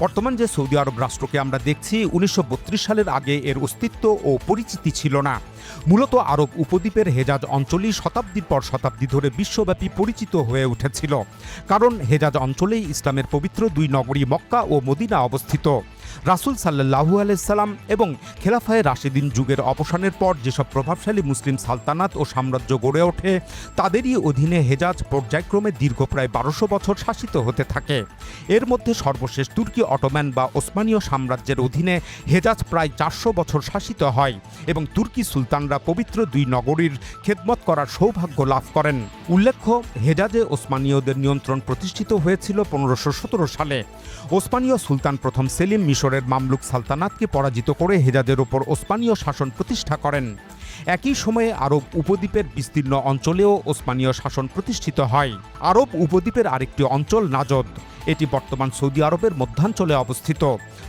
বর্তমান যে সৌদি আরব রাষ্ট্রকে আমরা দেখছি ১৯৩২ সালের আগে এর অস্তিত্ব ও পরিচিতি ছিল না। মূলত আরব উপদ্বীপের হেজাজ অঞ্চলই শতাব্দীর পর শতাব্দী ধরে বিশ্বব্যাপী পরিচিত হয়ে উঠেছিল, কারণ হেজাজ অঞ্চলেই ইসলামের পবিত্র দুই নগরী মক্কা ও মদিনা অবস্থিত। রাসূল সাল্লাল্লাহু আলাইহি সাল্লাম এবং খেলাফায়ে রাশিদিন যুগের অবসানের পর যেসব প্রভাবশালী মুসলিম সালতানাত ও সাম্রাজ্য গড়ে ওঠে, তাদেরই অধীনে হেজাজ পর্যায়ক্রমে দীর্ঘ প্রায় ১২০০ বছর শাসিত হতে থাকে। এর মধ্যে সর্বশেষ তুর্কি অটোম্যান বা ওসমানীয় সাম্রাজ্যের অধীনে হেজাজ প্রায় ৪০০ বছর শাসিত হয় এবং তুর্কি সুলতানরা পবিত্র দুই নগরীর খেদমত করার সৌভাগ্য লাভ করেন। উল্লেখ্য, হেজাজে ওসমানীয়দের নিয়ন্ত্রণ প্রতিষ্ঠিত হয়েছিল ১৫১৭ সালে। ওসমানীয় সুলতান প্রথম সেলিম মিশরের মামলুক সালতানাতকে পরাজিত করে হেজাজের ওপর ওসমানীয় শাসন প্রতিষ্ঠা করেন। একই সময়ে আরব উপদ্বীপের বিস্তীর্ণ অঞ্চলেও ওসমানীয় শাসন প্রতিষ্ঠিত হয়। আরব উপদ্বীপের আরেকটি অঞ্চল নাজদ। এটি বর্তমান সৌদি আরবের মধ্যাঞ্চলে অবস্থিত।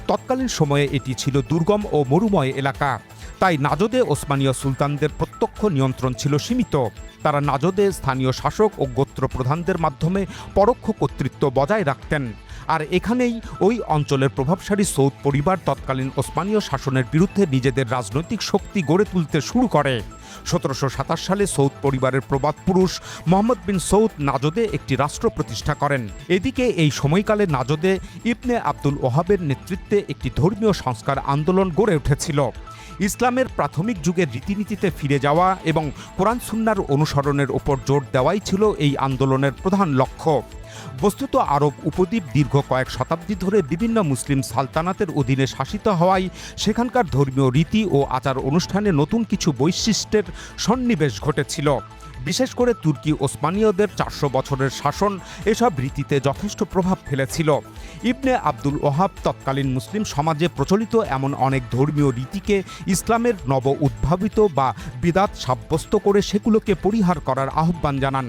তৎকালীন সময়ে এটি ছিল দুর্গম ও মরুময় এলাকা। তাই নাজদে ওসমানীয় সুলতানদের প্রত্যক্ষ নিয়ন্ত্রণ ছিল সীমিত। তারা নাজদে স্থানীয় শাসক ও গোত্র প্রধানদের মাধ্যমে পরোক্ষ কর্তৃত্ব বজায় রাখতেন। আর এখানেই ওই অঞ্চলের প্রভাবশালী সৌদ পরিবার তৎকালীন ওসমানীয় শাসনের বিরুদ্ধে নিজেদের রাজনৈতিক শক্তি গড়ে তুলতে শুরু করে। ১৭২৭ সালে সৌদ পরিবারের প্রবাদ পুরুষ মোহাম্মদ বিন সৌদ নাজদে একটি রাষ্ট্র প্রতিষ্ঠা করেন। এদিকে এই সময়কালে নাজদে ইবনে আব্দুল ওহাবের নেতৃত্বে একটি ধর্মীয় সংস্কার আন্দোলন গড়ে উঠেছিল। ইসলামের প্রাথমিক যুগের রীতিনীতিতে ফিরে যাওয়া এবং কোরআন সুন্নাহর অনুসরণের ওপর জোর দেওয়াই ছিল এই আন্দোলনের প্রধান লক্ষ্য। বস্তুত আরব উপদ্বীপ দীর্ঘ কয়েক শতাব্দী ধরে বিভিন্ন মুসলিম সালতানাতের অধীনে শাসিত হওয়ায় সেখানকার ধর্মীয় রীতি ও আচার অনুষ্ঠানে নতুন কিছু বৈশিষ্ট্যের সন্নিবেশ ঘটেছিল। বিশেষ করে তুর্কি ওসমানীয়দের ৪০০ বছরের শাসন এসব রীতিতে যথেষ্ট প্রভাব ফেলেছিল। ইবনে আব্দুল ওহাব তৎকালীন মুসলিম সমাজে প্রচলিত এমন অনেক ধর্মীয় রীতিকে ইসলামের নব উদ্ভাবিত বা বিদাত সাব্যস্ত করে সেগুলোকে পরিহার করার আহ্বান জানান।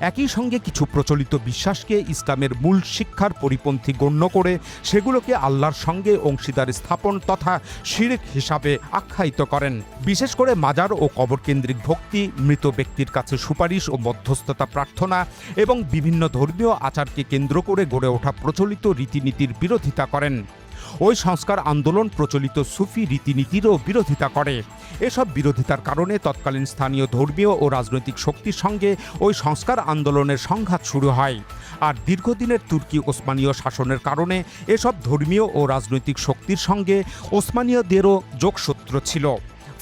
একই সঙ্গে কিছু প্রচলিত বিশ্বাসকে ইসলামের মূল শিক্ষার পরিপন্থী গণ্য করে সেগুলোকে আল্লাহর সঙ্গে অংশীদার স্থাপন তথা শিরক হিসাবে আখ্যায়িত করেন। বিশেষ করে মাজার ও কবরকেন্দ্রিক ভক্তি, মৃত ব্যক্তির কাছে সুপারিশ ও মধ্যস্থতা প্রার্থনা এবং বিভিন্ন ধর্মীয় আচারকে কেন্দ্র করে গড়ে ওঠা প্রচলিত রীতিনীতির বিরোধিতা করেন। ওই সংস্কার আন্দোলন প্রচলিত সুফি রীতিনীতিরও বিরোধিতা করে। এসব বিরোধিতার কারণে তৎকালীন স্থানীয় ধর্মীয় ও রাজনৈতিক শক্তির সঙ্গে ওই সংস্কার আন্দোলনের সংঘাত শুরু হয়। আর দীর্ঘদিনের তুর্কি ওসমানীয় শাসনের কারণে এসব ধর্মীয় ও রাজনৈতিক শক্তির সঙ্গে ওসমানীয়দেরও যোগসূত্র ছিল।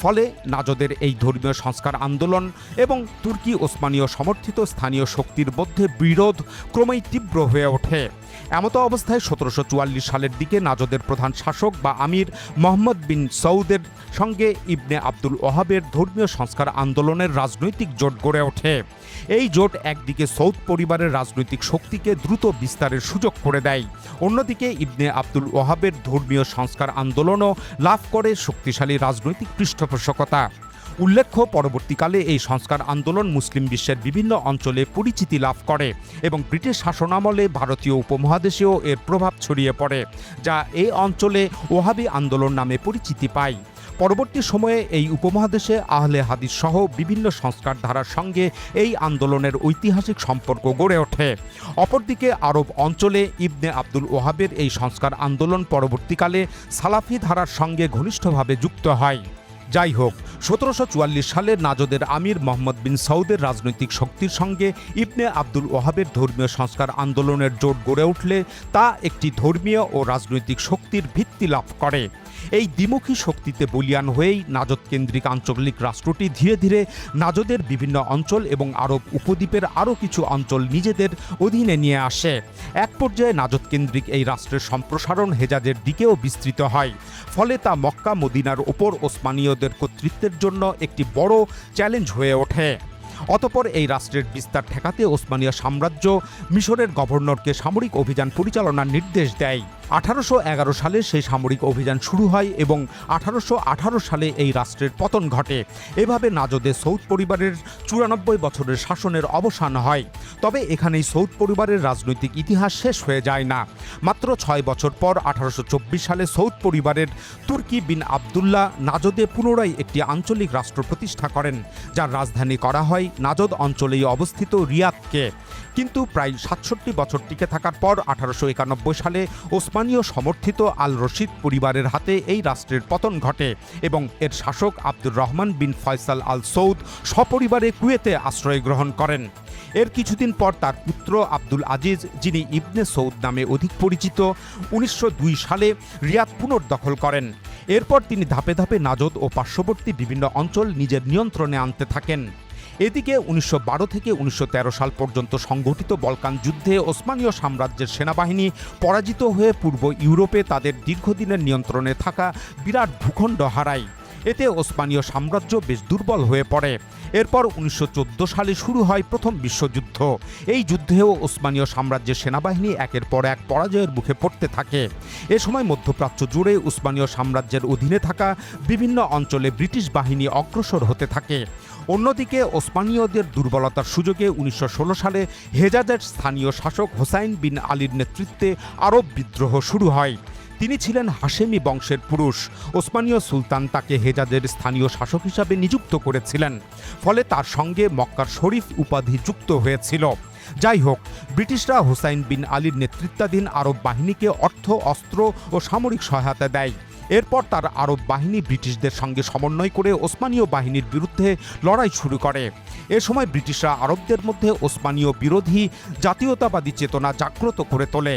ফলে নাজদের এই ধর্মীয় সংস্কার আন্দোলন এবং তুর্কি ওসমানীয় সমর্থিত স্থানীয় শক্তির মধ্যে বিরোধ ক্রমেই তীব্র হয়ে ওঠে। এমতো অবস্থায় ১৭৪৪ সালের দিকে নাজদের প্রধান শাসক বা আমির মোহাম্মদ বিন সৌদের সঙ্গে ইবনে আব্দুল ওহাবের ধর্মীয় সংস্কার আন্দোলনের রাজনৈতিক জোট গড়ে ওঠে। এই জোট একদিকে সৌদ পরিবারের রাজনৈতিক শক্তিকে দ্রুত বিস্তারের সুযোগ করে দেয়, অন্যদিকে ইবনে আব্দুল ওহাবের ধর্মীয় সংস্কার আন্দোলনও লাভ করে শক্তিশালী রাজনৈতিক পৃষ্ঠপোষকতা। উল্লেখ্য, পরবর্তীকালে এই সংস্কার আন্দোলন মুসলিম বিশ্বের বিভিন্ন অঞ্চলে পরিচিতি লাভ করে এবং ব্রিটিশ শাসনামলে ভারতীয় উপমহাদেশেও এর প্রভাব ছড়িয়ে পড়ে, যা এই অঞ্চলে ওহাবি আন্দোলন নামে পরিচিতি পায়। পরবর্তী সময়ে এই উপমহাদেশে আহলে হাদিস সহ বিভিন্ন সংস্কার ধারার সঙ্গে এই আন্দোলনের ঐতিহাসিক সম্পর্ক গড়ে ওঠে। অপরদিকে আরব অঞ্চলে ইবনে আব্দুল ওহাবের এই সংস্কার আন্দোলন পরবর্তীকালে সালাফি ধারার সঙ্গে ঘনিষ্ঠভাবে যুক্ত হয়। যাই হোক, ১৭৪৪ সালে নাজদের আমির মোহাম্মদ বিন সৌদের রাজনৈতিক শক্তির সঙ্গে ইবনে আব্দুল ওহাবের ধর্মীয় সংস্কার আন্দোলনের জোট গড়ে উঠলে তা একটি ধর্মীয় ও রাজনৈতিক শক্তির ভিত্তি লাভ করে। এই দ্বিমুখী শক্তিতে বলীয়ান হয়েই নাজদ কেন্দ্রিক আঞ্চলিক রাষ্ট্রটি ধীরে ধীরে নাজদের বিভিন্ন অঞ্চল এবং আরব উপদ্বীপের আরও কিছু অঞ্চল নিজেদের অধীনে নিয়ে আসে। এক পর্যায়ে নাজদ কেন্দ্রিক এই রাষ্ট্রের সম্প্রসারণ হেজাজের দিকেও বিস্তৃত হয়। ফলে তা মক্কা মদিনার ওপর ওসমানীয়দের কর্তৃত্বের জন্য একটি বড় চ্যালেঞ্জ হয়ে ওঠে। অতঃপর এই রাষ্ট্রের বিস্তার ঠেকাতে ওসমানীয় সাম্রাজ্য মিশরের গভর্নরকে সামরিক অভিযান পরিচালনার নির্দেশ দেয়। ১৮১১ সালে সেই সামরিক অভিযান শুরু হয় এবং ১৮১৮ সালে এই রাষ্ট্রের পতন ঘটে। এভাবে নাজদে সৌদ পরিবারের ৯৪ বছরের শাসনের অবসান হয়। তবে এখানেই সৌদ পরিবারের রাজনৈতিক ইতিহাস শেষ হয়ে যায় না। মাত্র ৬ বছর পর ১৮২৪ সালে সৌদ পরিবারের তুর্কি বিন আবদুল্লাহ নাজদে পুনরায় একটি আঞ্চলিক রাষ্ট্র প্রতিষ্ঠা করেন, যার রাজধানী করা হয় নাজদ অঞ্চলেই অবস্থিত রিয়াদকে। কিন্তু প্রায় ৬৭ বছর টিকে থাকার পর ১৮৯১ সালে ওসমানীয় সমর্থিত আল রশিদ পরিবারের হাতে এই রাষ্ট্রের পতন ঘটে এবং এর শাসক আব্দুর রহমান বিন ফয়সাল আল সৌদ সপরিবারে কুয়েতে আশ্রয় গ্রহণ করেন। এর কিছুদিন পর তার পুত্র আব্দুল আজিজ, যিনি ইবনে সৌদ নামে অধিক পরিচিত, ১৯০২ সালে রিয়াদ পুনর্দখল করেন। এরপর তিনি ধাপে ধাপে নাজদ ও পার্শ্ববর্তী বিভিন্ন অঞ্চল নিজের নিয়ন্ত্রণে আনতে থাকেন। এদিকে ১৯১২ থেকে ১৯১৩ সাল পর্যন্ত সংঘটিত বলকান যুদ্ধে ওসমানীয় সাম্রাজ্যের সেনাবাহিনী পরাজিত হয়ে পূর্ব ইউরোপে তাদের দীর্ঘদিনের নিয়ন্ত্রণে থাকা বিরাট ভূখণ্ড হারায়। এতে ওসমানীয় সাম্রাজ্য বেশ দুর্বল হয়ে পড়ে। এরপর ১৯১৪ সালে শুরু হয় প্রথম বিশ্বযুদ্ধ। এই যুদ্ধেও ওসমানীয় সাম্রাজ্যের সেনাবাহিনী একের পর এক পরাজয়ের মুখে পড়তে থাকে। এ সময় মধ্যপ্রাচ্য জুড়ে উসমানীয় সাম্রাজ্যের অধীনে থাকা বিভিন্ন অঞ্চলে ব্রিটিশ বাহিনী অগ্রসর হতে থাকে। অন্যদিকে ওসমানীয়দের দুর্বলতার সুযোগে ১৯১৬ সালে হেজাজের স্থানীয় শাসক হোসাইন বিন আলীর নেতৃত্বে আরব বিদ্রোহ শুরু হয়। তিনি ছিলেন হাশেমি বংশের পুরুষ। ওসমানীয় সুলতান তাকে হেজাজের স্থানীয় শাসক হিসাবে নিযুক্ত করেছিলেন, ফলে তার সঙ্গে মক্কার শরীফ উপাধি যুক্ত হয়েছিল। যাই হোক, ব্রিটিশরা হোসাইন বিন আলীর নেতৃত্বাধীন আরব বাহিনীকে অর্থ, অস্ত্র ও সামরিক সহায়তা দেয়। এরপর তার আরব বাহিনী ব্রিটিশদের সঙ্গে সমন্বয় করে ওসমানীয় বাহিনীর বিরুদ্ধে লড়াই শুরু করে। এ সময় ব্রিটিশরা আরবদের মধ্যে ওসমানীয় বিরোধী জাতীয়তাবাদী চেতনা জাগ্রত করে তোলে।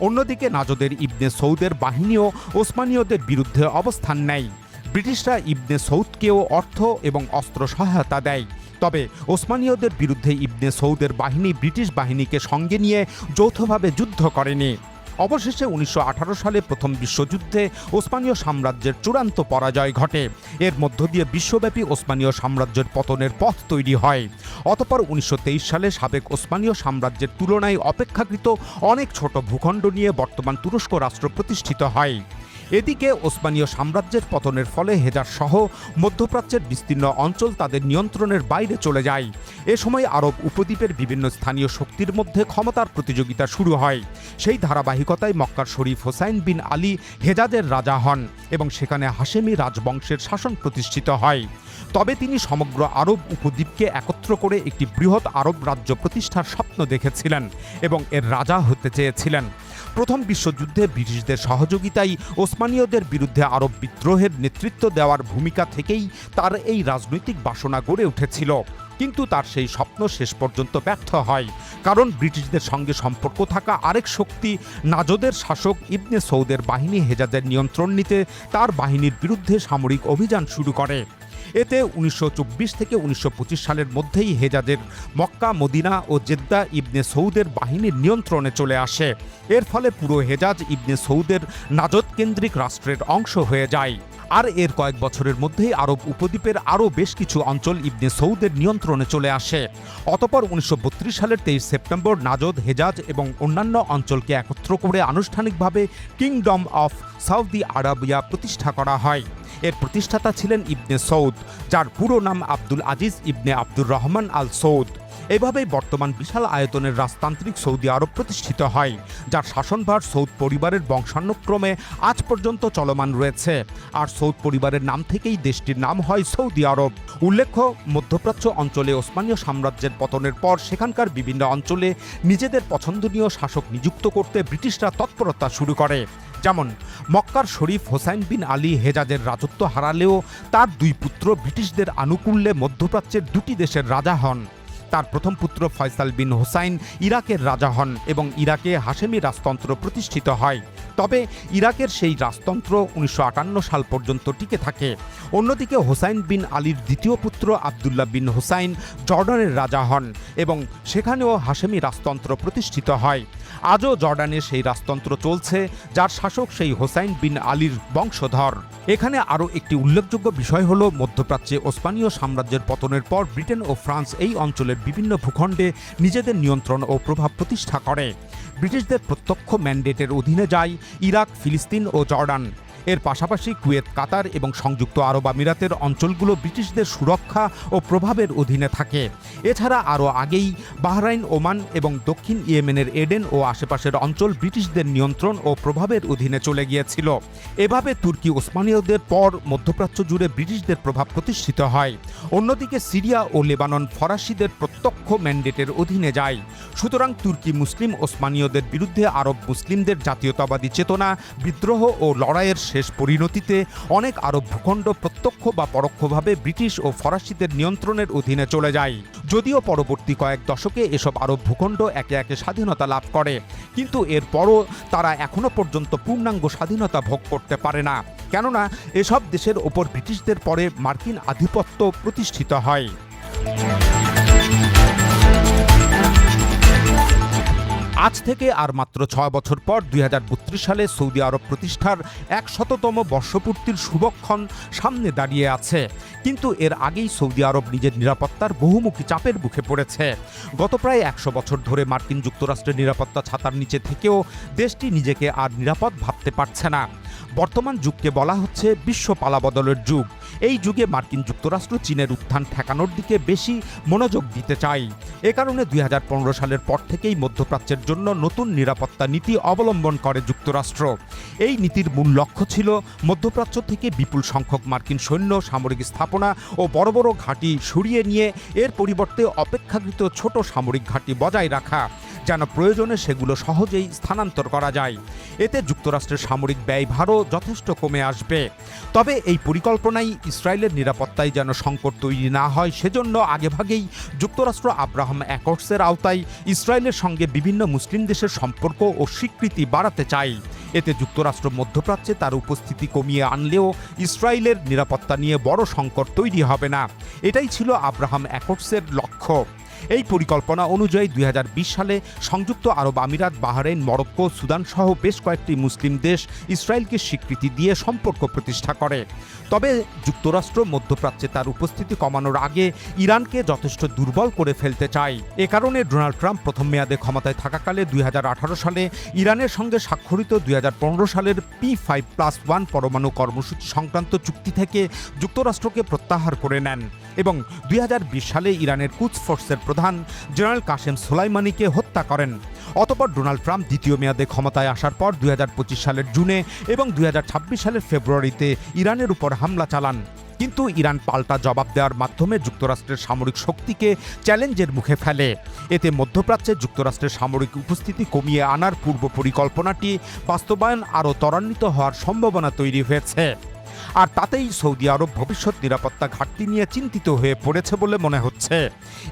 অন্যদিকে নাজদের ইবনে সৌদের বাহিনীও ওসমানীয়দের বিরুদ্ধে অবস্থান নেয়। ব্রিটিশরা ইবনে সৌদকেও অর্থ এবং অস্ত্র সহায়তা দেয়। তবে ওসমানীয়দের বিরুদ্ধে ইবনে সৌদের বাহিনী ব্রিটিশ বাহিনীকে সঙ্গে নিয়ে যৌথভাবে যুদ্ধ করেনি। অবশেষে ১৯১৮ সালে প্রথম বিশ্বযুদ্ধে ওসমানীয় সাম্রাজ্যের চূড়ান্ত পরাজয় ঘটে। এর মধ্য দিয়ে বিশ্বব্যাপী ওসমানীয় সাম্রাজ্যের পতনের পথ তৈরি হয়। অতঃপর ১৯২৩ সালে সাবেক ওসমানীয় সাম্রাজ্যের তুলনায় অপেক্ষাকৃত অনেক ছোট ভূখণ্ড নিয়ে বর্তমান তুরস্ক রাষ্ট্র প্রতিষ্ঠিত হয়। এদিকে ওসমানীয় সাম্রাজ্যের পতনের ফলে হেজাজ সহ মধ্যপ্রাচ্যের বিস্তীর্ণ অঞ্চল তাদের নিয়ন্ত্রণের বাইরে চলে যায়। এ সময় আরব উপদ্বীপের বিভিন্ন স্থানীয় শক্তির মধ্যে ক্ষমতার প্রতিযোগিতা শুরু হয়। সেই ধারাবাহিকতায় মক্কার শরীফ হোসাইন বিন আলী হেজাজের রাজা হন এবং সেখানে হাশেমি রাজবংশের শাসন প্রতিষ্ঠিত হয়। তবে তিনি সমগ্র আরব উপদ্বীপকে একত্র করে একটি বৃহৎ আরব রাজ্য প্রতিষ্ঠার স্বপ্ন দেখেছিলেন এবং এর রাজা হতে চেয়েছিলেন। প্রথম বিশ্বযুদ্ধে ব্রিটিশদের সহযোগিতায় ওসমানীয়দের বিরুদ্ধে আরব বিদ্রোহের নেতৃত্ব দেওয়ার ভূমিকা থেকেই তার এই রাজনৈতিক বাসনা গড়ে উঠেছিল। কিন্তু তার সেই স্বপ্ন শেষ পর্যন্ত ব্যর্থ হয়, কারণ ব্রিটিশদের সঙ্গে সম্পর্ক থাকা আরেক শক্তি নাজদের শাসক ইবনে সৌদের বাহিনী হেজাজের নিয়ন্ত্রণ নিতে তার বাহিনীর বিরুদ্ধে সামরিক অভিযান শুরু করে। এতে ১৯২৪ থেকে ১৯২৫ সালের মধ্যেই হেজাজের মক্কা, মদিনা ও জেদ্দা ইবনে সৌদের বাহিনীর নিয়ন্ত্রণে চলে আসে। এর ফলে পুরো হেজাজ ইবনে সৌদের নাজদ কেন্দ্রিক রাষ্ট্রের অংশ হয়ে যায়। আর এর কয়েক বছরের মধ্যেই আরব উপদ্বীপের আরও বেশ কিছু অঞ্চল ইবনে সৌদের নিয়ন্ত্রণে চলে আসে। অতঃপর ১৯৩২ সালের ২৩ সেপ্টেম্বর নাজদ, হেজাজ এবং অন্যান্য অঞ্চলকে একত্র করে আনুষ্ঠানিকভাবে কিংডম অফ সৌদি আরবিয়া প্রতিষ্ঠা করা হয়। এর প্রতিষ্ঠাতা ছিলেন ইবনে সৌদ, যার পুরো নাম আব্দুল আজিজ ইবনে আব্দুর রহমান আল সৌদ। এভাবেই বর্তমান বিশাল আয়তনের রাজতান্ত্রিক সৌদি আরব প্রতিষ্ঠিত হয়, যার শাসনভার সৌদ পরিবারের বংশানুক্রমে আজ পর্যন্ত চলমান রয়েছে। আর সৌদ পরিবারের নাম থেকেই দেশটির নাম হয় সৌদি আরব। উল্লেখ্য, মধ্যপ্রাচ্য অঞ্চলে ওসমানীয় সাম্রাজ্যের পতনের পর সেখানকার বিভিন্ন অঞ্চলে নিজেদের পছন্দনীয় শাসক নিযুক্ত করতে ব্রিটিশরা তৎপরতা শুরু করে। যেমন মক্কার শরীফ হোসাইন বিন আলী হেজাজের রাজত্ব হারালেও তার দুই পুত্র ব্রিটিশদের আনুকূল্যে মধ্যপ্রাচ্যের দুটি দেশের রাজা হন। তার প্রথম পুত্র ফয়সাল বিন হোসাইন ইরাকের রাজা হন এবং ইরাকে হাশেমি রাজতন্ত্র প্রতিষ্ঠিত হয়। তবে ইরাকের সেই রাজতন্ত্র ১৯৫৮ সাল পর্যন্ত টিকে থাকে। অন্যদিকে হোসাইন বিন আলীর দ্বিতীয় পুত্র আবদুল্লাহ বিন হোসাইন জর্ডানের রাজা হন এবং সেখানেও হাশেমি রাজতন্ত্র প্রতিষ্ঠিত হয়। আজও জর্ডানে সেই রাজতন্ত্র চলছে, যার শাসক সেই হোসাইন বিন আলীর বংশধর। এখানে আরও একটি উল্লেখযোগ্য বিষয় হল, মধ্যপ্রাচ্যে ওসমানীয় সাম্রাজ্যের পতনের পর ব্রিটেন ও ফ্রান্স এই অঞ্চলের বিভিন্ন ভূখণ্ডে নিজেদের নিয়ন্ত্রণ ও প্রভাব প্রতিষ্ঠা করে। ব্রিটিশদের প্রত্যক্ষ ম্যান্ডেটের অধীনে যায় ইরাক, ফিলিস্তিন ও জর্ডান। এর পাশাপাশি কুয়েত, কাতার এবং সংযুক্ত আরব আমিরাতের অঞ্চলগুলো ব্রিটিশদের সুরক্ষা ও প্রভাবের অধীনে থাকে। এছাড়া আরও আগেই বাহরাইন, ওমান এবং দক্ষিণ ইয়েমেনের এডেন ও আশেপাশের অঞ্চল ব্রিটিশদের নিয়ন্ত্রণ ও প্রভাবের অধীনে চলে গিয়েছিল। এভাবে তুর্কি ওসমানীয়দের পর মধ্যপ্রাচ্য জুড়ে ব্রিটিশদের প্রভাব প্রতিষ্ঠিত হয়। অন্যদিকে সিরিয়া ও লেবানন ফরাসিদের প্রত্যক্ষ ম্যান্ডেটের অধীনে যায়। সুতরাং তুর্কি মুসলিম ওসমানীয়দের বিরুদ্ধে আরব মুসলিমদের জাতীয়তাবাদী চেতনা, বিদ্রোহ ও লড়াইয়ের শেষ পরিণতিতে অনেক আরব ভূখণ্ড প্রত্যক্ষ বা পরোক্ষভাবে ব্রিটিশ ও ফরাসিদের নিয়ন্ত্রণের অধীনে চলে যায়। যদিও পরবর্তী কয়েক দশকে এসব আরব ভূখণ্ড একে একে স্বাধীনতা লাভ করে, কিন্তু এরপরও তারা এখনো পর্যন্ত পূর্ণাঙ্গ স্বাধীনতা ভোগ করতে পারে না, কেননা এসব দেশের ওপর ব্রিটিশদের পরে মার্কিন আধিপত্য প্রতিষ্ঠিত হয়। আজ থেকে আর মাত্র 6 বছর পর 2032 সালে সৌদি আরব প্রতিষ্ঠার 100তম বর্ষপূর্তির শুভক্ষণ সামনে দাঁড়িয়ে আছে। কিন্তু এর আগেই সৌদি আরব নিজের নিরাপত্তার বহুমুখী চাপের মুখে পড়েছে। গত প্রায় 100 বছর ধরে মার্কিন যুক্তরাষ্ট্রের নিরাপত্তা ছাতার নিচে থেকেও দেশটি নিজেকে আর নিরাপদ ভাবতে পারছে না। বর্তমান যুগকে বলা হচ্ছে বিশ্ব পালাবদলের যুগ। এই যুগে মার্কিন যুক্তরাষ্ট্র চীনের উত্থান ঠেকানোর দিকে বেশি মনোযোগ দিতে চায়। এ কারণে 2015 সালের পর থেকেই মধ্যপ্রাচ্যের জন্য নতুন নিরাপত্তা নীতি অবলম্বন করে যুক্তরাষ্ট্র। এই নীতির মূল লক্ষ্য ছিল মধ্যপ্রাচ্য থেকে বিপুল সংখ্যক মার্কিন সৈন্য, সামরিক স্থাপনা ও বড় বড় ঘাঁটি সরিয়ে নিয়ে এর পরিবর্তে অপেক্ষাকৃত ছোট সামরিক ঘাঁটি বজায় রাখা, যেন প্রয়োজনে সেগুলো সহজেই স্থানান্তর করা যায়। এতে যুক্তরাষ্ট্রের সামরিক ব্যয়ভারও যথেষ্ট কমে আসবে। তবে এই পরিকল্পনাই ইসরায়েলের নিরাপত্তায় যেন সংকট তৈরি না হয়, সেজন্য আগেভাগেই যুক্তরাষ্ট্র আব্রাহাম অ্যাকর্ডসের আওতায় ইসরায়েলের সঙ্গে বিভিন্ন মুসলিম দেশের সম্পর্ক ও স্বীকৃতি বাড়াতে চায়। এতে যুক্তরাষ্ট্র মধ্যপ্রাচ্যে তার উপস্থিতি কমিয়ে আনলেও ইসরায়েলের নিরাপত্তা নিয়ে বড় সংকট তৈরি হবে না। এটাই ছিল আব্রাহাম অ্যাকর্ডসের লক্ষ্য। এই পরিকল্পনা অনুযায়ী 2020 সালে সংযুক্ত আরব আমিরাত, বাহরাইন, মরক্কো, সুদান সহ বেশ কয়েকটি মুসলিম দেশ ইসরায়েলকে স্বীকৃতি দিয়ে সম্পর্ক প্রতিষ্ঠা করে। তবে যুক্তরাষ্ট্র মধ্যপ্রাচ্যে তার উপস্থিতি কমানোর আগে ইরানকে যথেষ্ট দুর্বল করে ফেলতে চায়। এ কারণে ডোনাল্ড ট্রাম্প প্রথম মেয়াদে ক্ষমতায় থাকাকালে 2018 সালে ইরানের সঙ্গে স্বাক্ষরিত 2015 সালের P5+1 পরমাণু কর্মসূচি সংক্রান্ত চুক্তি থেকে যুক্তরাষ্ট্রকে প্রত্যাহার করে নেন এবং 2020 সালে ইরানের কুদস ফোর্সের প্রধান জেনারেল কাসেম সোলাইমানিকে হত্যা করেন। অতঃপর ডোনাল্ড ট্রাম্প দ্বিতীয় মেয়াদে ক্ষমতায় আসার পর 2025 সালের জুনে এবং 2026 সালের ফেব্রুয়ারিতে ইরানের উপর হামলা চালান। কিন্তু ইরান পাল্টা জবাব দেওয়ার মাধ্যমে যুক্তরাষ্ট্রের সামরিক শক্তিকে চ্যালেঞ্জের মুখে ফেলে। এতে মধ্যপ্রাচ্যে যুক্তরাষ্ট্রের সামরিক উপস্থিতি কমিয়ে আনার পূর্ব পরিকল্পনাটি বাস্তবায়ন আরও ত্বরান্বিত হওয়ার সম্ভাবনা তৈরি হয়েছে। আর তাতেই সৌদি আরব ভবিষ্যৎ নিরাপত্তা ঘাটতি নিয়ে চিন্তিত হয়ে পড়েছে বলে মনে হচ্ছে।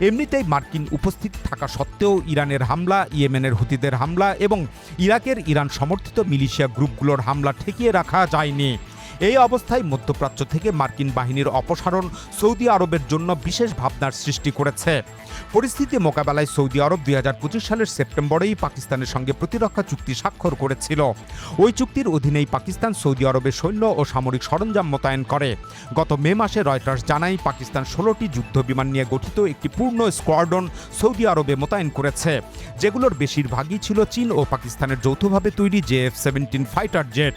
এমনিতেই মার্কিন উপস্থিতি থাকা সত্ত্বেও ইরানের হামলা, ইয়েমেনের হুতিদের হামলা এবং ইরাকের ইরান সমর্থিত মিলিশিয়া গ্রুপগুলোর হামলা ঠেকিয়ে রাখা যায়নি। এই অবস্থায় মধ্যপ্রাচ্য থেকে মার্কিন বাহিনীর অপসারণ সৌদি আরবের জন্য বিশেষ ভাবনার সৃষ্টি করেছে। পরিস্থিতি মোকাবেলায় সৌদি আরব 2025 সালের সেপ্টেম্বরেই পাকিস্তানের সঙ্গে প্রতিরক্ষা চুক্তি স্বাক্ষর করেছিল। ওই চুক্তির অধীনেই পাকিস্তান সৌদি আরবে সৈন্য ও সামরিক সরঞ্জাম মোতায়েন করে। গত মে মাসে রয়টার্স জানায় পাকিস্তান 16টি যুদ্ধ বিমান নিয়ে গঠিত একটি পূর্ণ স্কোয়াড্রন সৌদি আরবে মোতায়েন করেছে, যেগুলোর বেশিরভাগই ছিল চীন ও পাকিস্তানের যৌথভাবে তৈরি JF-17 ফাইটার জেট।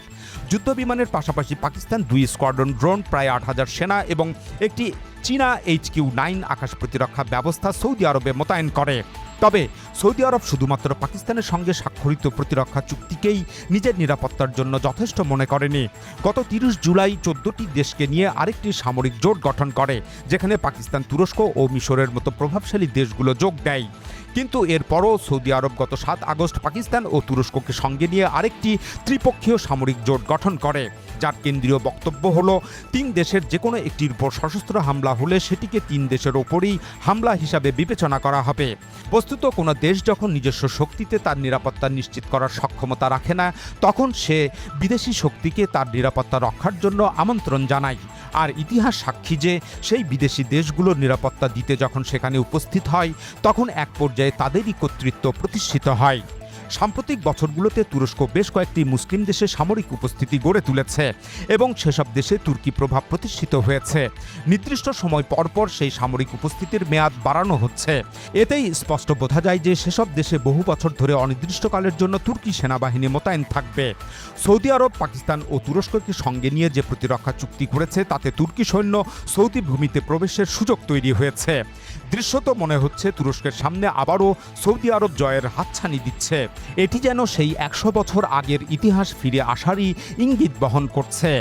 যুদ্ধ বিমানের পাশাপাশি পাকিস্তান 2 স্কোয়াড্রন ড্রোন, প্রায় 8000 সেনা এবং একটি চীনা HQ-9 আকাশ প্রতিরক্ষা ব্যবস্থা সৌদি আরবে মোতায়েন করে। তবে সৌদি আরব শুধুমাত্র পাকিস্তানের সঙ্গে স্বাক্ষরিত প্রতিরক্ষা চুক্তিকেই নিজের নিরাপত্তার জন্য যথেষ্ট মনে করেনি। গত 30 জুলাই 14টি দেশকে নিয়ে আরেকটি সামরিক জোট গঠন করে, যেখানে পাকিস্তান, তুরস্ক ও মিশরের মতো প্রভাবশালী দেশগুলো যোগ দেয়। কিন্তু এরপরও সৌদি আরব গত 7 আগস্ট পাকিস্তান ও তুরস্ককে সঙ্গে নিয়ে আরেকটি ত্রিপক্ষীয় সামরিক জোট গঠন করে, যার কেন্দ্রীয় বক্তব্য হলো 3 দেশের যে কোনো একটির উপর সশস্ত্র হামলা হলে সেটিকে 3 দেশের ওপরই হামলা হিসাবে বিবেচনা করা হবে। বস্তুত কোনো দেশ যখন নিজস্ব শক্তিতে তার নিরাপত্তা নিশ্চিত করার সক্ষমতা রাখে না, তখন সে বিদেশি শক্তিকে তার নিরাপত্তা রক্ষার জন্য আমন্ত্রণ জানায়। আর ইতিহাস সাক্ষী যে সেই বিদেশি দেশগুলোর নিরাপত্তা দিতে যখন সেখানে উপস্থিত হয়, তখন এক পর্যায়ে তাদেরই কর্তৃত্ব প্রতিষ্ঠিত হয়। সাম্প্রতিক বছরগুলোতে তুরস্ক বেশ কয়েকটি মুসলিম দেশে সামরিক উপস্থিতি গড়ে তুলেছে এবং সেসব দেশে তুর্কি প্রভাব প্রতিষ্ঠিত হয়েছে। নির্দিষ্ট সময় পরপর সেই সামরিক উপস্থিতির মেয়াদ বাড়ানো হচ্ছে। এতেই স্পষ্ট বোঝা যায় যে সেসব দেশে বহু বছর ধরে অনির্দিষ্টকালের জন্য তুর্কি সেনাবাহিনী মোতায়েন থাকবে। সৌদি আরব, পাকিস্তান ও তুরস্ককে সঙ্গে নিয়ে যে প্রতিরক্ষা চুক্তি করেছে তাতে তুর্কি সৈন্য সৌদি ভূমিতে প্রবেশের সুযোগ তৈরি হয়েছে। দৃশ্যত মনে হচ্ছে তুরস্কের সামনে আবারও সৌদি আরব জয়ের হাতছানি দিচ্ছে। এটি যেন সেই 100 বছর আগের ইতিহাস ফিরে আসারই ইঙ্গিত বহন করছে।